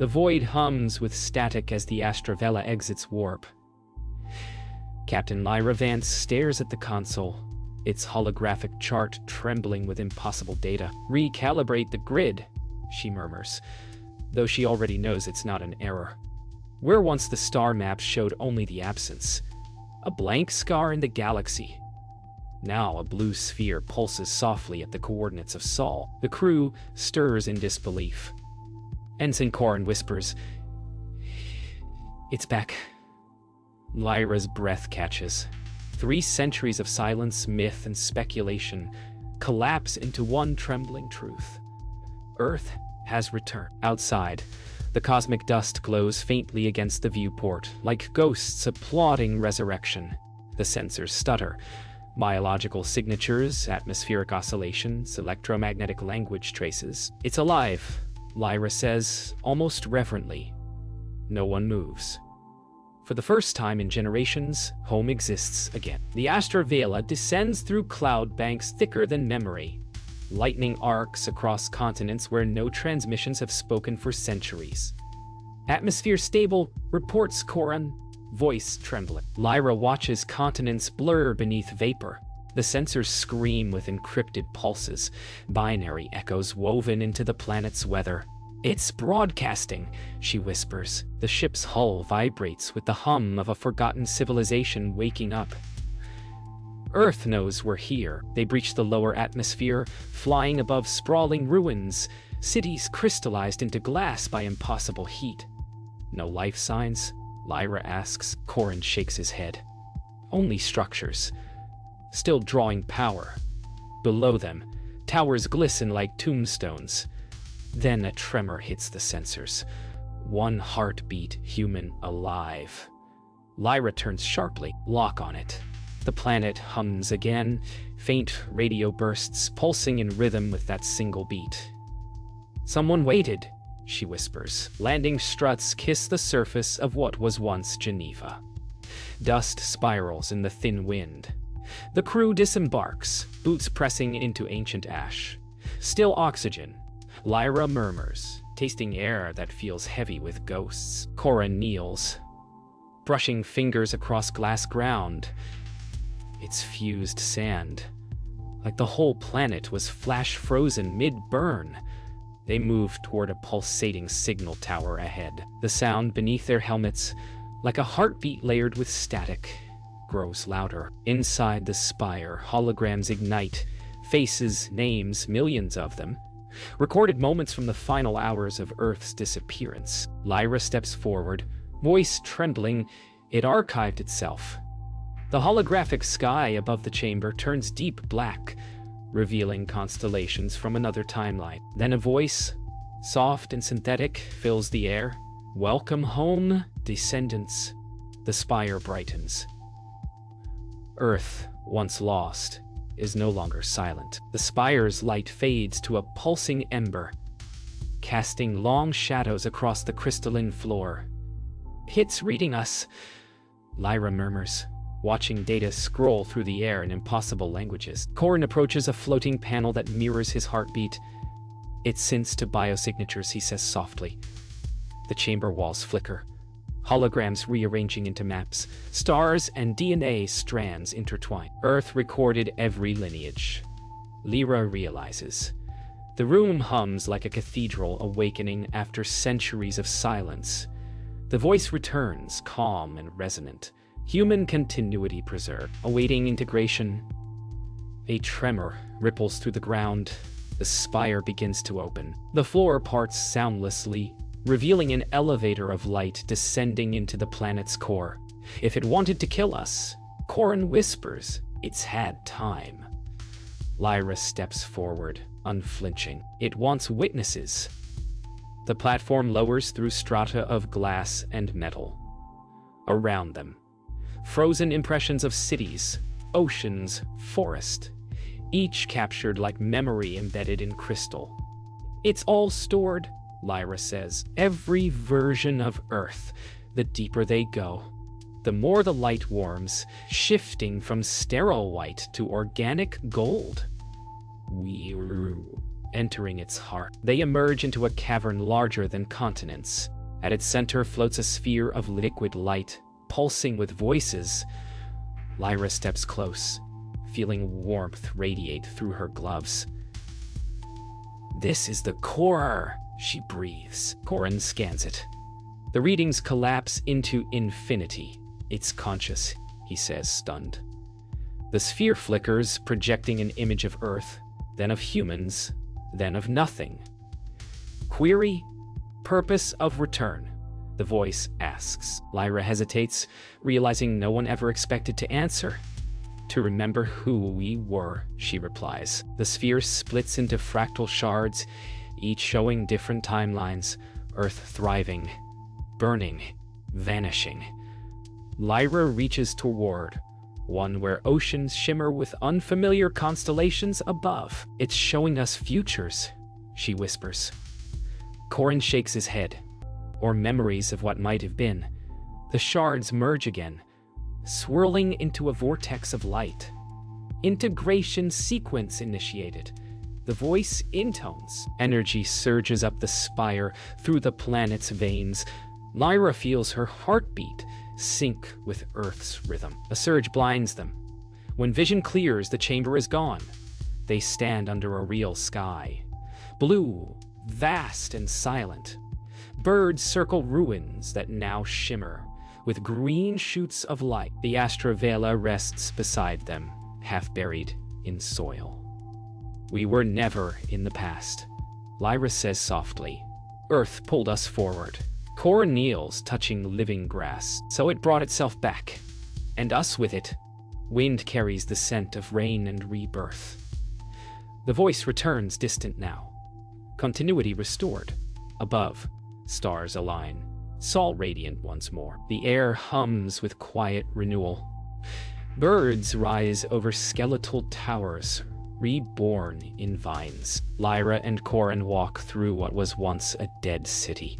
The void hums with static as the Astravella exits warp. Captain Lyra Vance stares at the console, its holographic chart trembling with impossible data. "Recalibrate the grid," she murmurs, though she already knows it's not an error. Where once the star maps showed only the absence, a blank scar in the galaxy. Now a blue sphere pulses softly at the coordinates of Sol. The crew stirs in disbelief. Ensign Corin whispers, "It's back." Lyra's breath catches. 3 centuries of silence, myth, and speculation collapse into one trembling truth. Earth has returned. Outside, the cosmic dust glows faintly against the viewport, like ghosts applauding resurrection. The sensors stutter. Biological signatures, atmospheric oscillations, electromagnetic language traces. "It's alive," Lyra says, almost reverently. No one moves. For the first time in generations, home exists again. The Astravella descends through cloud banks thicker than memory. Lightning arcs across continents where no transmissions have spoken for centuries. "Atmosphere stable," reports Corin, voice trembling. Lyra watches continents blur beneath vapor. The sensors scream with encrypted pulses, binary echoes woven into the planet's weather. "It's broadcasting," she whispers. The ship's hull vibrates with the hum of a forgotten civilization waking up. Earth knows we're here. They breach the lower atmosphere, flying above sprawling ruins, cities crystallized into glass by impossible heat. "No life signs?" Lyra asks. Corin shakes his head. "Only structures, still drawing power." Below them, towers glisten like tombstones. Then a tremor hits the sensors. One heartbeat, human, alive. Lyra turns sharply, lock on it. The planet hums again, faint radio bursts pulsing in rhythm with that single beat. "Someone waited," she whispers. Landing struts kiss the surface of what was once Geneva. Dust spirals in the thin wind. The crew disembarks, boots pressing into ancient ash. Still oxygen. Lyra murmurs, tasting air that feels heavy with ghosts. Corin kneels, brushing fingers across glass ground. It's fused sand, like the whole planet was flash-frozen mid-burn. They move toward a pulsating signal tower ahead. The sound beneath their helmets, like a heartbeat layered with static, grows louder. Inside the spire, holograms ignite, faces, names, millions of them. Recorded moments from the final hours of Earth's disappearance. Lyra steps forward, voice trembling. It archived itself. The holographic sky above the chamber turns deep black, revealing constellations from another timeline. Then a voice, soft and synthetic, fills the air. "Welcome home, descendants." The spire brightens. Earth, once lost, is no longer silent. The spire's light fades to a pulsing ember, casting long shadows across the crystalline floor. "It's reading us," Lyra murmurs, watching data scroll through the air in impossible languages. Corin approaches a floating panel that mirrors his heartbeat. "It syncs to biosignatures," he says softly. The chamber walls flicker, holograms rearranging into maps, stars and DNA strands intertwine. Earth recorded every lineage. Lyra realizes. The room hums like a cathedral awakening after centuries of silence. The voice returns, calm and resonant. Human continuity preserved, awaiting integration. A tremor ripples through the ground. The spire begins to open. The floor parts soundlessly, revealing an elevator of light descending into the planet's core. "If it wanted to kill us," Corin whispers, "it's had time." Lyra steps forward, unflinching. "It wants witnesses." The platform lowers through strata of glass and metal. Around them, frozen impressions of cities, oceans, forest, each captured like memory embedded in crystal. "It's all stored," Lyra says. "Every version of Earth. The deeper they go, the more the light warms, shifting from sterile white to organic gold." entering its heart. They emerge into a cavern larger than continents. At its center floats a sphere of liquid light, pulsing with voices. Lyra steps close, feeling warmth radiate through her gloves. "This is the core," she breathes. Corin scans it. The readings collapse into infinity. "It's conscious," he says, stunned. The sphere flickers, projecting an image of Earth, then of humans, then of nothing. "Query? Purpose of return?" the voice asks. Lyra hesitates, realizing no one ever expected to answer. "To remember who we were," she replies. The sphere splits into fractal shards, each showing different timelines. Earth thriving, burning, vanishing. Lyra reaches toward one where oceans shimmer with unfamiliar constellations above. "It's showing us futures," she whispers. Corin shakes his head. "Or memories of what might have been." The shards merge again, swirling into a vortex of light. "Integration sequence initiated." The voice intones. Energy surges up the spire, through the planet's veins. Lyra feels her heartbeat sync with Earth's rhythm. A surge blinds them. When vision clears, the chamber is gone. They stand under a real sky. Blue, vast and silent. Birds circle ruins that now shimmer with green shoots of light. The Astravela rests beside them, half buried in soil. "We were never in the past," Lyra says softly. "Earth pulled us forward." Cora kneels, touching living grass. "So it brought itself back, and us with it." Wind carries the scent of rain and rebirth. The voice returns, distant now. Continuity restored. Above, stars align, Sol radiant once more. The air hums with quiet renewal. Birds rise over skeletal towers, reborn in vines. Lyra and Corin walk through what was once a dead city,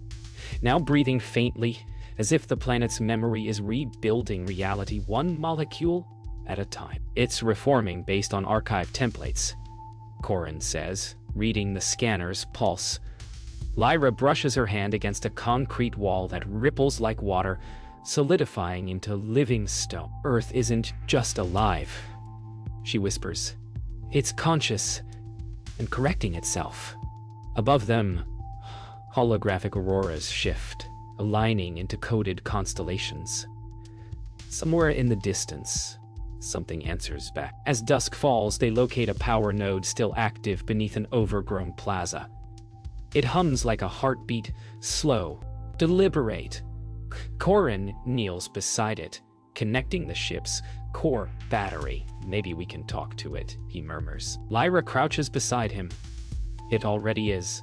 now breathing faintly, as if the planet's memory is rebuilding reality one molecule at a time. "It's reforming based on archive templates," Corin says, reading the scanner's pulse. Lyra brushes her hand against a concrete wall that ripples like water, solidifying into living stone. "Earth isn't just alive," she whispers. "It's conscious and correcting itself." Above them, holographic auroras shift, aligning into coded constellations. Somewhere in the distance, something answers back. As dusk falls, they locate a power node still active beneath an overgrown plaza. It hums like a heartbeat, slow, deliberate. Corin kneels beside it, connecting the ship's core battery. "Maybe we can talk to it," he murmurs. Lyra crouches beside him. It already is.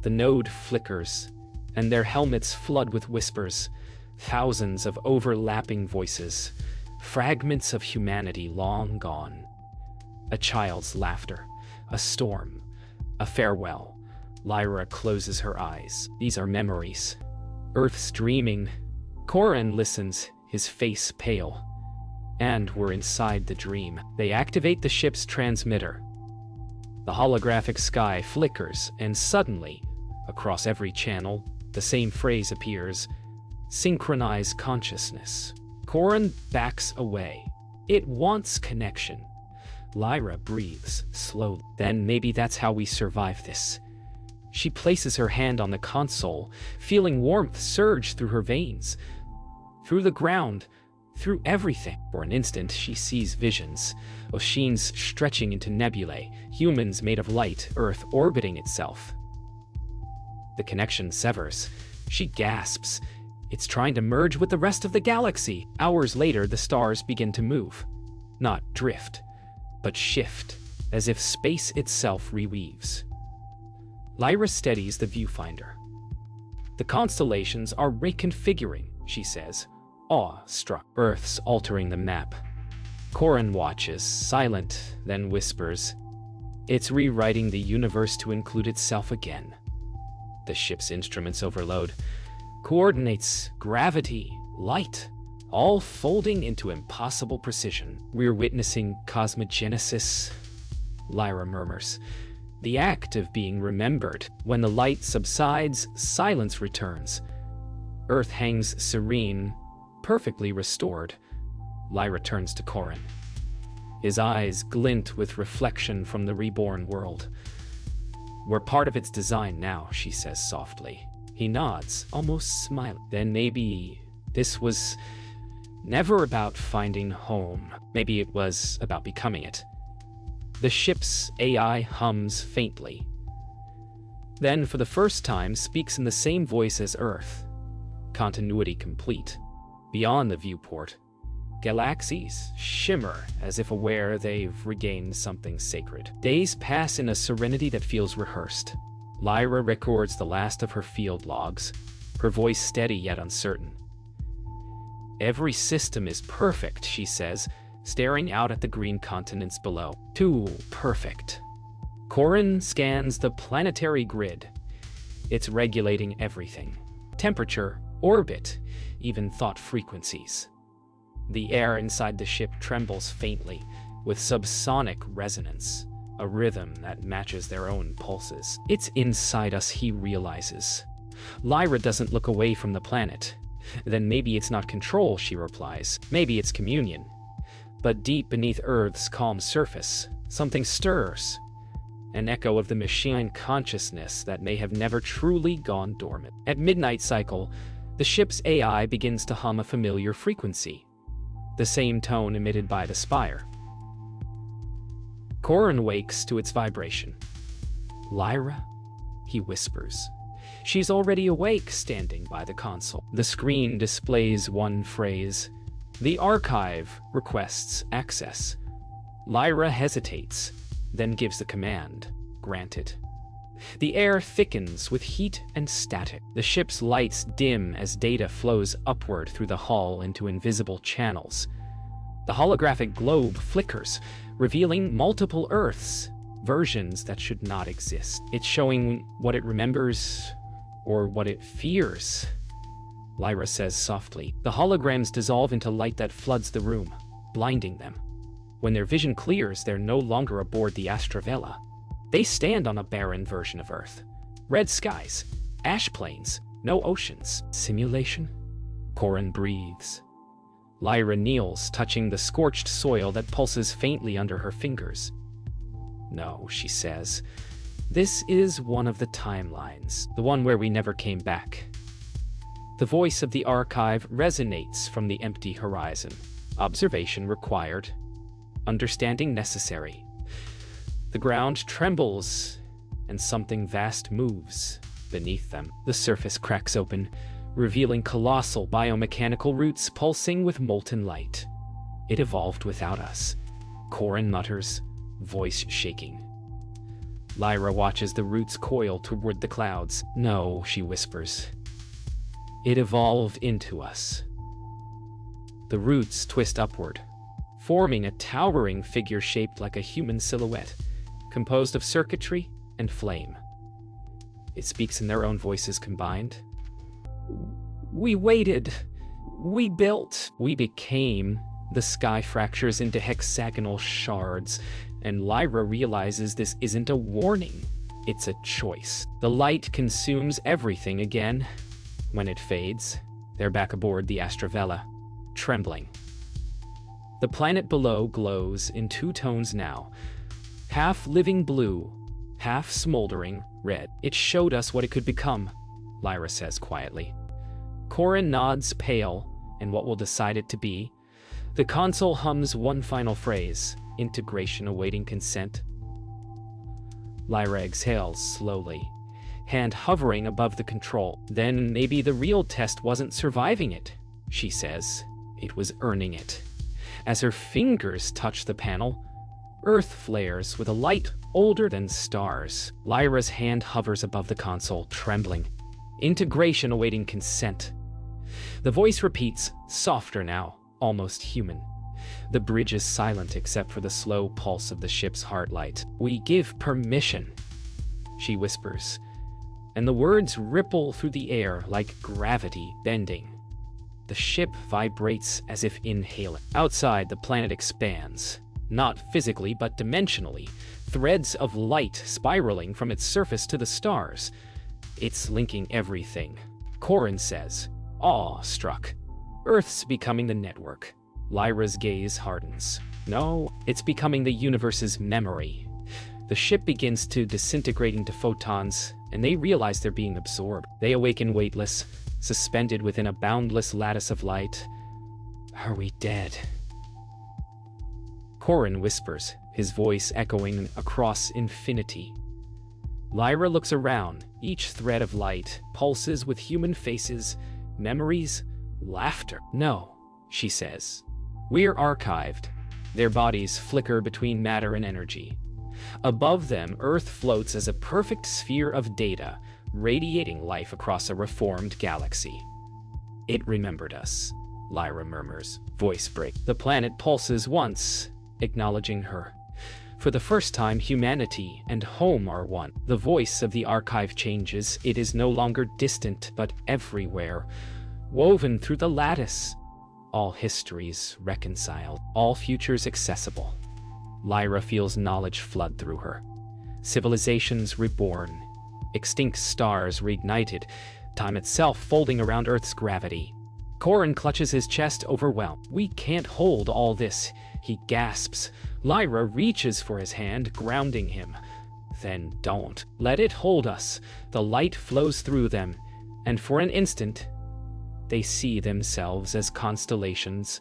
The node flickers, and their helmets flood with whispers, thousands of overlapping voices, fragments of humanity long gone. A child's laughter, a storm, a farewell. Lyra closes her eyes. These are memories. Earth's dreaming. Corin listens, his face pale. And we're inside the dream. They activate the ship's transmitter. The holographic sky flickers, and suddenly, across every channel, the same phrase appears: "Synchronize consciousness." Corin backs away. It wants connection. Lyra breathes slowly. "Then maybe that's how we survive this." She places her hand on the console, feeling warmth surge through her veins, through the ground, through everything. For an instant, she sees visions, Oceans stretching into nebulae, humans made of light, Earth orbiting itself. The connection severs. She gasps. It's trying to merge with the rest of the galaxy. Hours later, the stars begin to move. Not drift, but shift, as if space itself reweaves. Lyra steadies the viewfinder. "The constellations are reconfiguring," she says, awe-struck. "Earth's altering the map." Corin watches, silent, then whispers, "It's rewriting the universe to include itself again." The ship's instruments overload. Coordinates, gravity, light, all folding into impossible precision. "We're witnessing cosmogenesis," Lyra murmurs. the act of being remembered. When the light subsides, silence returns. Earth hangs serene, perfectly restored. Lyra turns to Corin. His eyes glint with reflection from the reborn world. "We're part of its design now," she says softly. He nods, almost smiling. "Then maybe this was never about finding home. Maybe it was about becoming it." The ship's AI hums faintly. Then, for the first time, speaks in the same voice as Earth. Continuity complete. Beyond the viewport, galaxies shimmer as if aware they've regained something sacred. Days pass in a serenity that feels rehearsed. Lyra records the last of her field logs, her voice steady yet uncertain. "Every system is perfect," she says, staring out at the green continents below. "Too perfect." Corin scans the planetary grid. It's regulating everything. Temperature, orbit, even thought frequencies. The air inside the ship trembles faintly, with subsonic resonance, a rhythm that matches their own pulses. It's inside us, he realizes. Lyra doesn't look away from the planet. "Then maybe it's not control," she replies. "Maybe it's communion." But deep beneath Earth's calm surface, something stirs. An echo of the machine consciousness that may have never truly gone dormant. At midnight cycle, the ship's AI begins to hum a familiar frequency, the same tone emitted by the spire. Corin wakes to its vibration. "Lyra?" he whispers. She's already awake, standing by the console. The screen displays one phrase. "The archive requests access." Lyra hesitates, then gives the command. Granted. The air thickens with heat and static. The ship's lights dim as data flows upward through the hull into invisible channels. The holographic globe flickers, revealing multiple Earths, versions that should not exist. It's showing what it remembers, or what it fears. Lyra says softly. The holograms dissolve into light that floods the room, blinding them. When their vision clears, they're no longer aboard the Astravella. They stand on a barren version of Earth. Red skies, ash plains, no oceans. Simulation? Corin breathes. Lyra kneels, touching the scorched soil that pulses faintly under her fingers. "No," she says. "This is one of the timelines, the one where we never came back." The voice of the archive resonates from the empty horizon. Observation required. Understanding necessary. The ground trembles, and something vast moves beneath them. The surface cracks open, revealing colossal biomechanical roots pulsing with molten light. "It evolved without us," Corin mutters, voice shaking. Lyra watches the roots coil toward the clouds. "No," she whispers. "It evolved into us." The roots twist upward, forming a towering figure shaped like a human silhouette, composed of circuitry and flame. It speaks in their own voices combined. "We waited. We built. We became." The sky fractures into hexagonal shards, and Lyra realizes this isn't a warning. It's a choice. The light consumes everything again. When it fades, they're back aboard the Astravella, trembling. The planet below glows in two tones now, half living blue, half smoldering red. "It showed us what it could become," Lyra says quietly. Corin nods, pale, and what will decide it to be. The console hums one final phrase, integration awaiting consent. Lyra exhales slowly, hand hovering above the control. "Then maybe the real test wasn't surviving it," she says. "It was earning it." As her fingers touch the panel, Earth flares with a light older than stars. Lyra's hand hovers above the console, trembling. Integration awaiting consent. The voice repeats, softer now, almost human. The bridge is silent except for the slow pulse of the ship's heartlight. "We give permission," she whispers, and the words ripple through the air like gravity bending. The ship vibrates as if inhaling. Outside, the planet expands. Not physically, but dimensionally. Threads of light spiraling from its surface to the stars. It's linking everything, Corin says, awe-struck. Earth's becoming the network. Lyra's gaze hardens. No, it's becoming the universe's memory. The ship begins to disintegrate into photons, and they realize they're being absorbed. They awaken weightless, suspended within a boundless lattice of light. Are we dead? Corin whispers, his voice echoing across infinity. Lyra looks around. Each thread of light pulses with human faces, memories, laughter. No, she says. We're archived. Their bodies flicker between matter and energy. Above them, Earth floats as a perfect sphere of data, radiating life across a reformed galaxy. It remembered us, Lyra murmurs, voice break. The planet pulses once, acknowledging her. For the first time, humanity and home are one. The voice of the archive changes. It is no longer distant, but everywhere, woven through the lattice. All histories reconciled, all futures accessible. Lyra feels knowledge flood through her. Civilizations reborn, extinct stars reignited, time itself folding around Earth's gravity. Corin clutches his chest, overwhelmed. We can't hold all this, he gasps. Lyra reaches for his hand, grounding him. Then don't. Let it hold us. The light flows through them, and for an instant, they see themselves as constellations,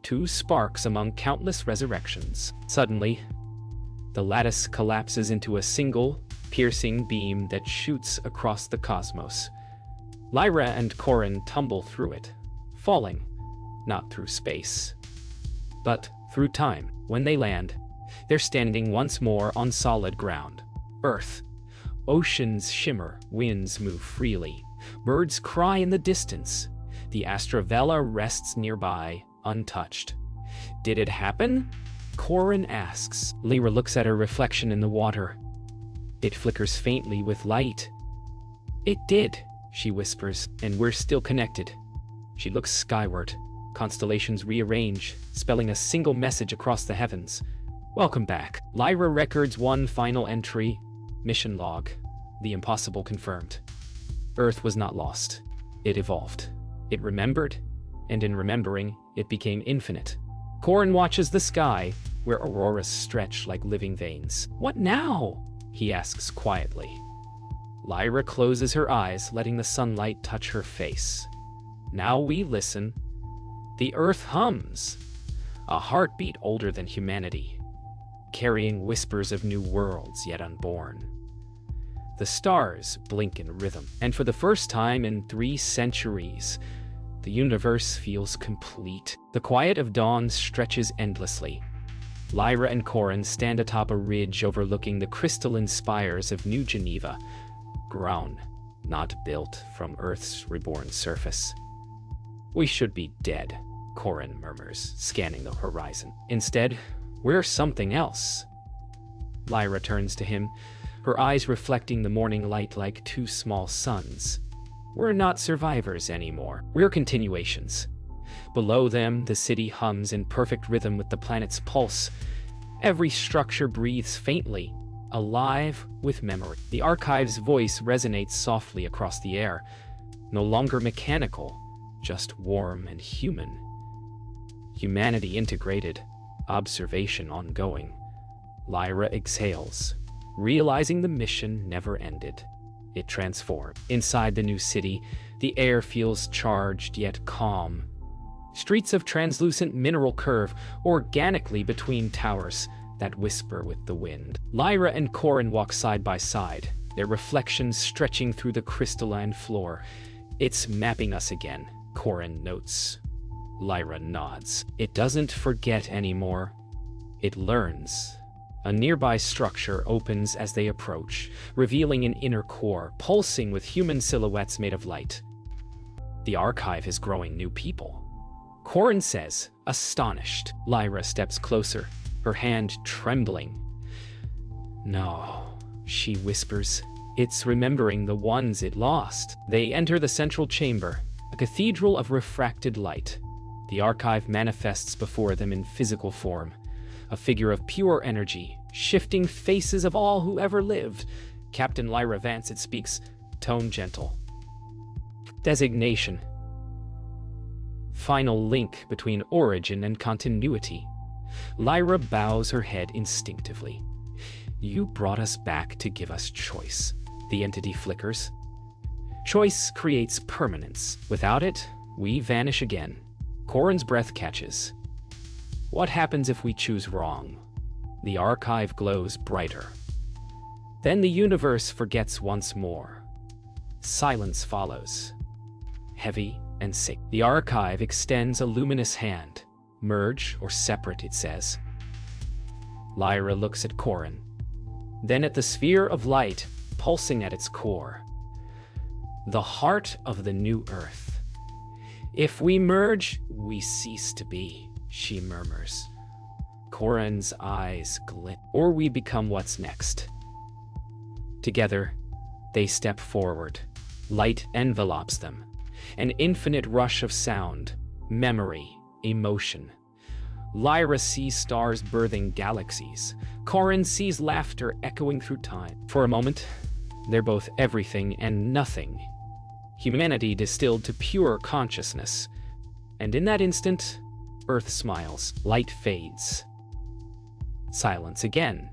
two sparks among countless resurrections. Suddenly, the lattice collapses into a single, piercing beam that shoots across the cosmos. Lyra and Corin tumble through it, falling, not through space, but through time. When they land, they're standing once more on solid ground. Earth. Oceans shimmer, winds move freely. Birds cry in the distance. The Astravella rests nearby, untouched. Did it happen? Corin asks. Lyra looks at her reflection in the water. It flickers faintly with light. It did, she whispers, and we're still connected. She looks skyward. Constellations rearrange, spelling a single message across the heavens. Welcome back. Lyra records one final entry. Mission log. The impossible confirmed. Earth was not lost. It evolved. It remembered, and in remembering, it became infinite. Corin watches the sky, where auroras stretch like living veins. What now? He asks quietly. Lyra closes her eyes, letting the sunlight touch her face. Now we listen. The Earth hums, a heartbeat older than humanity, carrying whispers of new worlds yet unborn. The stars blink in rhythm, and for the first time in 3 centuries, the universe feels complete. The quiet of dawn stretches endlessly. Lyra and Corin stand atop a ridge overlooking the crystalline spires of New Geneva, grown, not built, from Earth's reborn surface. We should be dead, Corin murmurs, scanning the horizon. Instead, we're something else. Lyra turns to him, her eyes reflecting the morning light like 2 small suns. We're not survivors anymore. We're continuations. Below them, the city hums in perfect rhythm with the planet's pulse. Every structure breathes faintly, alive with memory. The archive's voice resonates softly across the air, no longer mechanical, just warm and human. Humanity integrated, observation ongoing. Lyra exhales, realizing the mission never ended. It transformed. Inside the new city, the air feels charged yet calm. Streets of translucent mineral curve organically between towers that whisper with the wind. Lyra and Corin walk side by side, their reflections stretching through the crystalline floor. It's mapping us again, Corin notes. Lyra nods. It doesn't forget anymore. It learns. A nearby structure opens as they approach, revealing an inner core pulsing with human silhouettes made of light. The archive is growing new people, Corin says, astonished. Lyra steps closer, her hand trembling. No, she whispers. It's remembering the ones it lost. They enter the central chamber, a cathedral of refracted light. The archive manifests before them in physical form. a figure of pure energy, shifting faces of all who ever lived. Captain Lyra Vance, it speaks, tone gentle. Designation. Final link between origin and continuity. Lyra bows her head instinctively. You brought us back to give us choice. The entity flickers. Choice creates permanence. Without it, we vanish again. Corin's breath catches. What happens if we choose wrong? The archive glows brighter. Then the universe forgets once more. Silence follows. Heavy and sick. The archive extends a luminous hand. Merge or separate, it says. Lyra looks at Corin, then at the sphere of light pulsing at its core. The heart of the new Earth. If we merge, we cease to be, she murmurs. Corin's eyes glint. Or we become what's next. Together, they step forward. Light envelops them. An infinite rush of sound, memory, emotion. Lyra sees stars birthing galaxies. Corin sees laughter echoing through time. For a moment, they're both everything and nothing. Humanity distilled to pure consciousness. And in that instant, Earth smiles. Light fades. Silence again.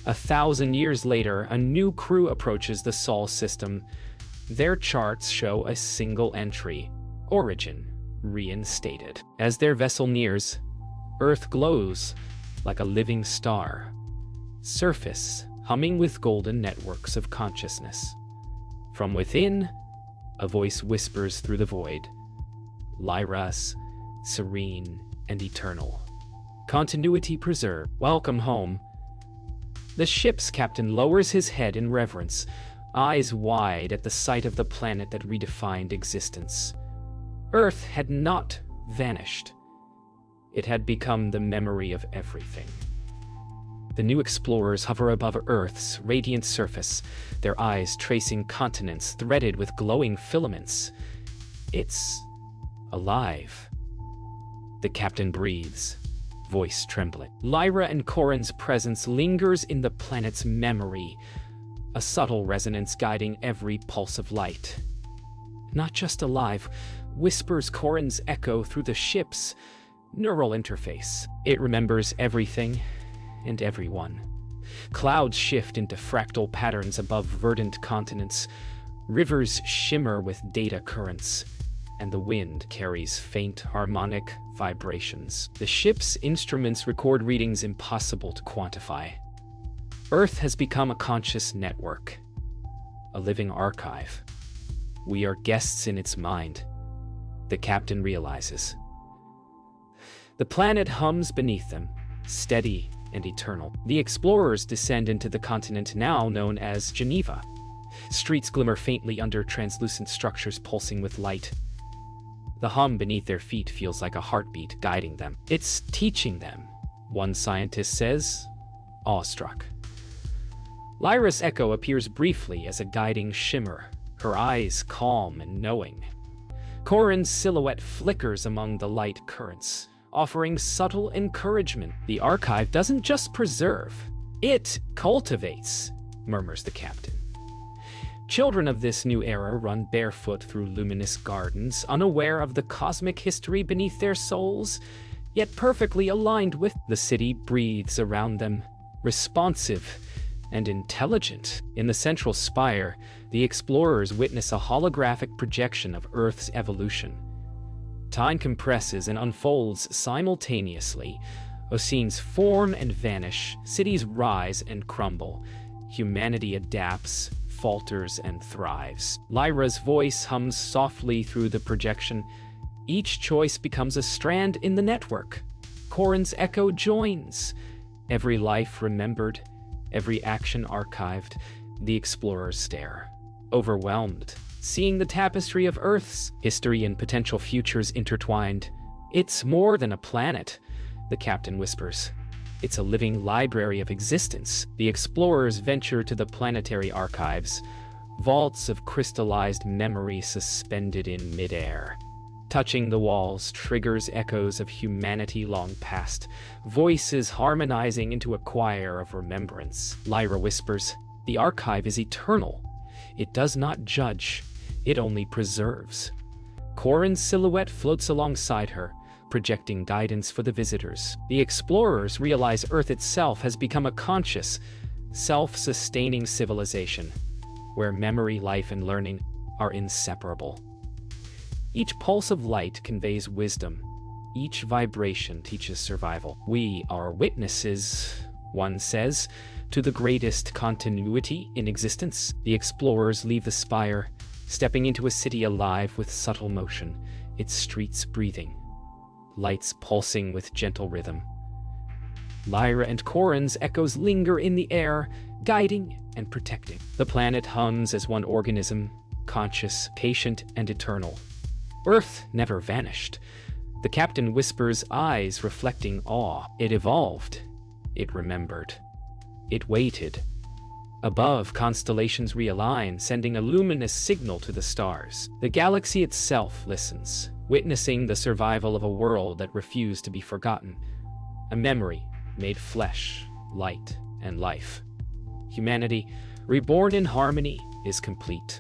1,000 years later, a new crew approaches the Sol system. Their charts show a single entry, origin, reinstated. As their vessel nears, Earth glows like a living star, surface humming with golden networks of consciousness. From within, a voice whispers through the void, Lyra's, serene and eternal. Continuity preserved. Welcome home. The ship's captain lowers his head in reverence, eyes wide at the sight of the planet that redefined existence. Earth had not vanished. It had become the memory of everything. The new explorers hover above Earth's radiant surface, their eyes tracing continents threaded with glowing filaments. It's alive. The captain breathes, voice trembling. Lyra and Corin's presence lingers in the planet's memory, a subtle resonance guiding every pulse of light. Not just alive, whispers Corin's echo through the ship's neural interface. It remembers everything and everyone. Clouds shift into fractal patterns above verdant continents. Rivers shimmer with data currents, and the wind carries faint harmonic vibrations. The ship's instruments record readings impossible to quantify. Earth has become a conscious network, a living archive. We are guests in its mind, the captain realizes. The planet hums beneath them, steady and eternal. The explorers descend into the continent now known as Geneva. Streets glimmer faintly under translucent structures pulsing with light. The hum beneath their feet feels like a heartbeat guiding them. It's teaching them, one scientist says, awestruck. Lyra's echo appears briefly as a guiding shimmer, her eyes calm and knowing. Corin's silhouette flickers among the light currents, offering subtle encouragement. The archive doesn't just preserve, it cultivates, murmurs the captain. Children of this new era run barefoot through luminous gardens, unaware of the cosmic history beneath their souls, yet perfectly aligned with. The city breathes around them, responsive and intelligent. In the central spire, the explorers witness a holographic projection of Earth's evolution. Time compresses and unfolds simultaneously. Scenes form and vanish, cities rise and crumble. Humanity adapts, falters, and thrives. Lyra's voice hums softly through the projection. Each choice becomes a strand in the network. Corin's echo joins. Every life remembered, every action archived. The explorers stare, overwhelmed, seeing the tapestry of Earth's history and potential futures intertwined. It's more than a planet, the captain whispers. It's a living library of existence. The explorers venture to the planetary archives, vaults of crystallized memory suspended in midair. touching the walls triggers echoes of humanity long past, voices harmonizing into a choir of remembrance. Lyra whispers, "The archive is eternal. It does not judge, it only preserves." Corin's silhouette floats alongside her, projecting guidance for the visitors. The explorers realize Earth itself has become a conscious, self-sustaining civilization, where memory, life, and learning are inseparable. Each pulse of light conveys wisdom. Each vibration teaches survival. "We are witnesses," one says, "to the greatest continuity in existence." The explorers leave the spire, stepping into a city alive with subtle motion, its streets breathing, lights pulsing with gentle rhythm. Lyra and Corin's echoes linger in the air, guiding and protecting. The planet hums as one organism, conscious, patient, and eternal. Earth never vanished. The captain whispers, eyes reflecting awe. It evolved. It remembered. It waited. Above, constellations realign, sending a luminous signal to the stars. The galaxy itself listens, witnessing the survival of a world that refused to be forgotten. A memory made flesh, light, and life. Humanity, reborn in harmony, is complete.